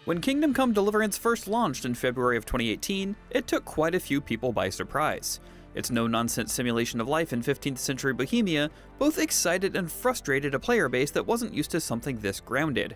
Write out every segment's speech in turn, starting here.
When Kingdom Come Deliverance first launched in February of 2018, it took quite a few people by surprise. Its no-nonsense simulation of life in 15th century Bohemia both excited and frustrated a player base that wasn't used to something this grounded.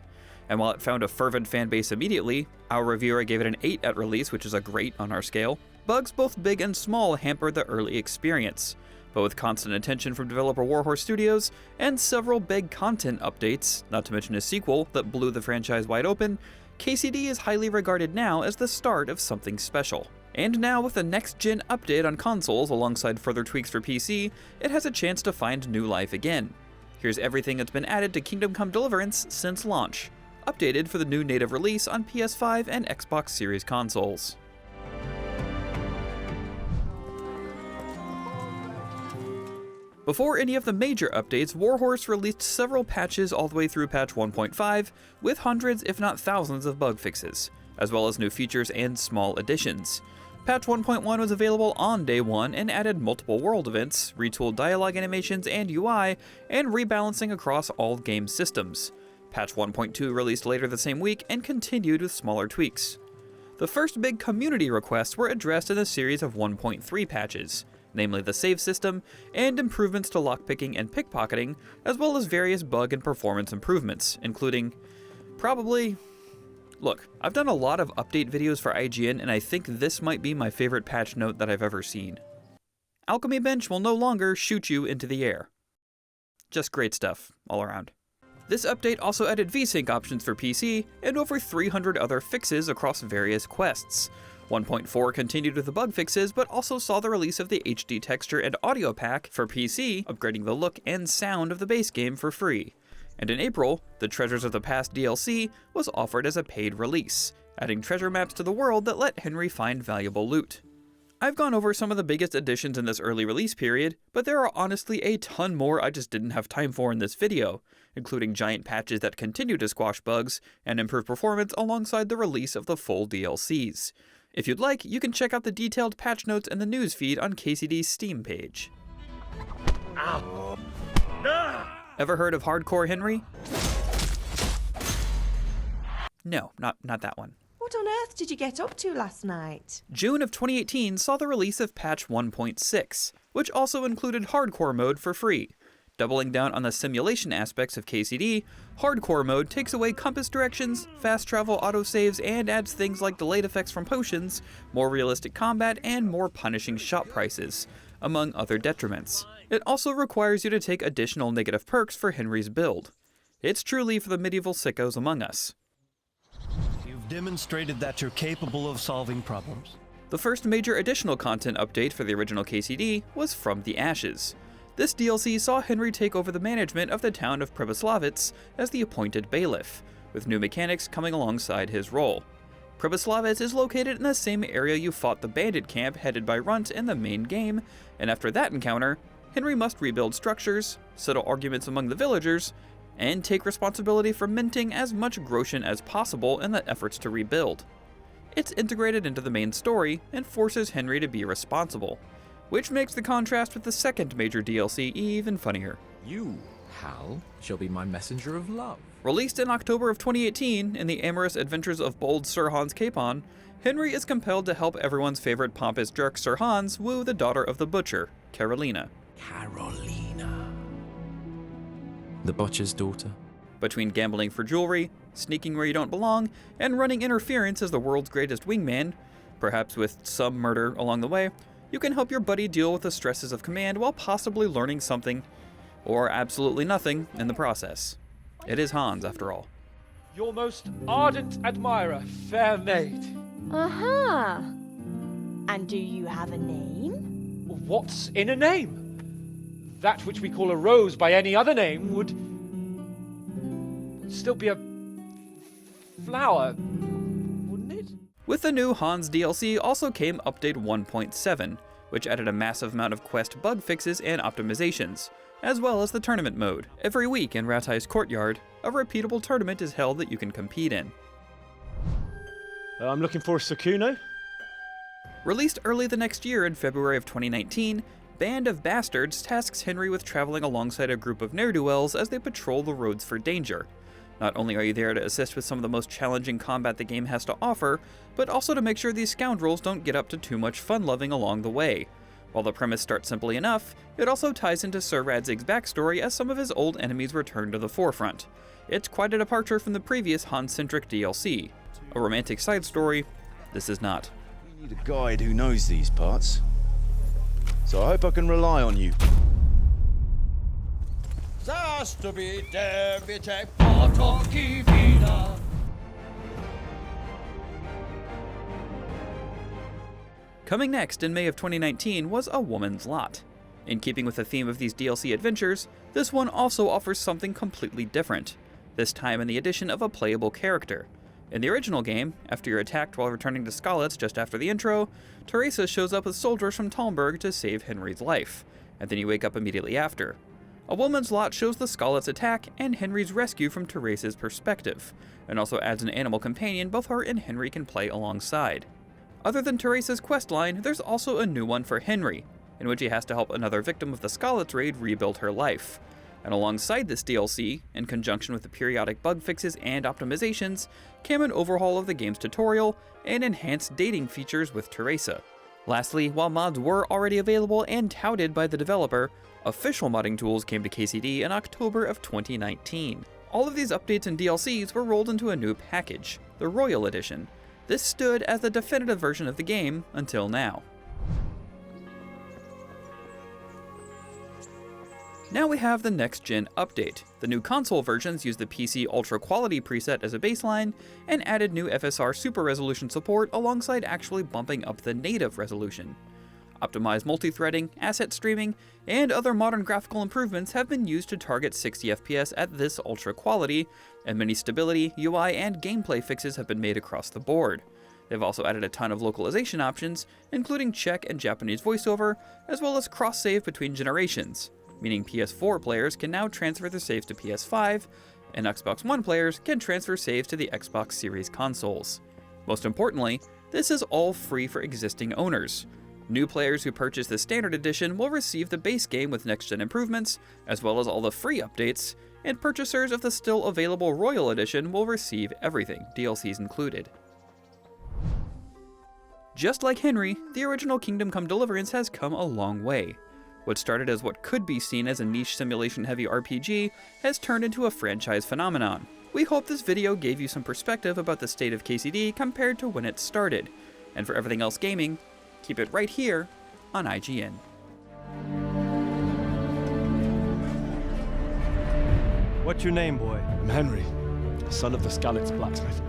And while it found a fervent fanbase immediately, our reviewer gave it an 8 at release, which is a great on our scale, bugs both big and small hampered the early experience. But with constant attention from developer Warhorse Studios and several big content updates, not to mention a sequel that blew the franchise wide open, KCD is highly regarded now as the start of something special. And now with the next-gen update on consoles alongside further tweaks for PC, it has a chance to find new life again. Here's everything that's been added to Kingdom Come Deliverance since launch, updated for the new native release on PS5 and Xbox Series consoles. Before any of the major updates, Warhorse released several patches all the way through patch 1.5, with hundreds if not thousands of bug fixes, as well as new features and small additions. Patch 1.1 was available on day 1 and added multiple world events, retooled dialogue animations and UI, and rebalancing across all game systems. Patch 1.2 released later the same week and continued with smaller tweaks. The first big community requests were addressed in a series of 1.3 patches, namely the save system, and improvements to lockpicking and pickpocketing, as well as various bug and performance improvements, including Look, I've done a lot of update videos for IGN, and I think this might be my favorite patch note that I've ever seen. Alchemy Bench will no longer shoot you into the air. Just great stuff, all around. This update also added VSync options for PC, and over 300 other fixes across various quests. 1.4 continued with the bug fixes, but also saw the release of the HD texture and audio pack for PC, upgrading the look and sound of the base game for free. And in April, the Treasures of the Past DLC was offered as a paid release, adding treasure maps to the world that let Henry find valuable loot. I've gone over some of the biggest additions in this early release period, but there are honestly a ton more I just didn't have time for in this video, including giant patches that continue to squash bugs and improve performance alongside the release of the full DLCs. If you'd like, you can check out the detailed patch notes in the news feed on KCD's Steam page. Ow. Ever heard of Hardcore Henry? No, not that one. What on earth did you get up to last night? June of 2018 saw the release of patch 1.6, which also included Hardcore mode for free. Doubling down on the simulation aspects of KCD, Hardcore mode takes away compass directions, fast travel autosaves, and adds things like delayed effects from potions, more realistic combat, and more punishing shop prices, among other detriments. It also requires you to take additional negative perks for Henry's build. It's truly for the medieval sickos among us. You've demonstrated that you're capable of solving problems. The first major additional content update for the original KCD was From the Ashes. This DLC saw Henry take over the management of the town of Pribyslavitz as the appointed bailiff, with new mechanics coming alongside his role. Pribyslavitz is located in the same area you fought the bandit camp headed by Runt in the main game, and after that encounter, Henry must rebuild structures, settle arguments among the villagers, and take responsibility for minting as much groschen as possible in the efforts to rebuild. It's integrated into the main story and forces Henry to be responsible, which makes the contrast with the second major DLC even funnier. You, Hal, shall be my messenger of love. Released in October of 2018 in the Amorous Adventures of Bold Sir Hans Capon, Henry is compelled to help everyone's favorite pompous jerk Sir Hans woo the daughter of the butcher, Carolina. Carolina. The butcher's daughter. Between gambling for jewelry, sneaking where you don't belong, and running interference as the world's greatest wingman, perhaps with some murder along the way, you can help your buddy deal with the stresses of command while possibly learning something, or absolutely nothing, in the process. It is Hans, after all. Your most ardent admirer, fair maid. Aha! And do you have a name? What's in a name? That which we call a rose by any other name would still be a flower, wouldn't it? With the new Hans DLC also came Update 1.7, which added a massive amount of quest bug fixes and optimizations, as well as the tournament mode. Every week in Ratai's courtyard, a repeatable tournament is held that you can compete in. I'm looking for a Sukuno. Released early the next year in February of 2019, Band of Bastards tasks Henry with traveling alongside a group of ne'er-do-wells as they patrol the roads for danger. Not only are you there to assist with some of the most challenging combat the game has to offer, but also to make sure these scoundrels don't get up to too much fun-loving along the way. While the premise starts simply enough, it also ties into Sir Radzig's backstory as some of his old enemies return to the forefront. It's quite a departure from the previous Han-centric DLC. A romantic side story, this is not. We need a guide who knows these parts. So I hope I can rely on you. Coming next in May of 2019 was A Woman's Lot. In keeping with the theme of these DLC adventures, this one also offers something completely different, this time in the addition of a playable character. In the original game, after you're attacked while returning to Skalitz just after the intro, Teresa shows up with soldiers from Talmberg to save Henry's life, and then you wake up immediately after. A Woman's Lot shows the Skalitz attack and Henry's rescue from Teresa's perspective, and also adds an animal companion both her and Henry can play alongside. Other than Teresa's questline, there's also a new one for Henry, in which he has to help another victim of the Skalitz raid rebuild her life. And alongside this DLC, in conjunction with the periodic bug fixes and optimizations, came an overhaul of the game's tutorial and enhanced dating features with Teresa. Lastly, while mods were already available and touted by the developer, official modding tools came to KCD in October of 2019. All of these updates and DLCs were rolled into a new package, the Royal Edition. This stood as the definitive version of the game until now. Now we have the next-gen update. The new console versions use the PC Ultra Quality preset as a baseline, and added new FSR Super Resolution support alongside actually bumping up the native resolution. Optimized multi-threading, asset streaming, and other modern graphical improvements have been used to target 60 FPS at this ultra quality, and many stability, UI, and gameplay fixes have been made across the board. They've also added a ton of localization options, including Czech and Japanese voiceover, as well as cross-save between generations, meaning PS4 players can now transfer their saves to PS5, and Xbox One players can transfer saves to the Xbox Series consoles. Most importantly, this is all free for existing owners. New players who purchase the Standard Edition will receive the base game with next-gen improvements, as well as all the free updates, and purchasers of the still available Royal Edition will receive everything, DLCs included. Just like Henry, the original Kingdom Come Deliverance has come a long way. What started as what could be seen as a niche simulation-heavy RPG has turned into a franchise phenomenon. We hope this video gave you some perspective about the state of KCD compared to when it started. And for everything else gaming, keep it right here on IGN. What's your name, boy? I'm Henry, son of the Skalitz blacksmith.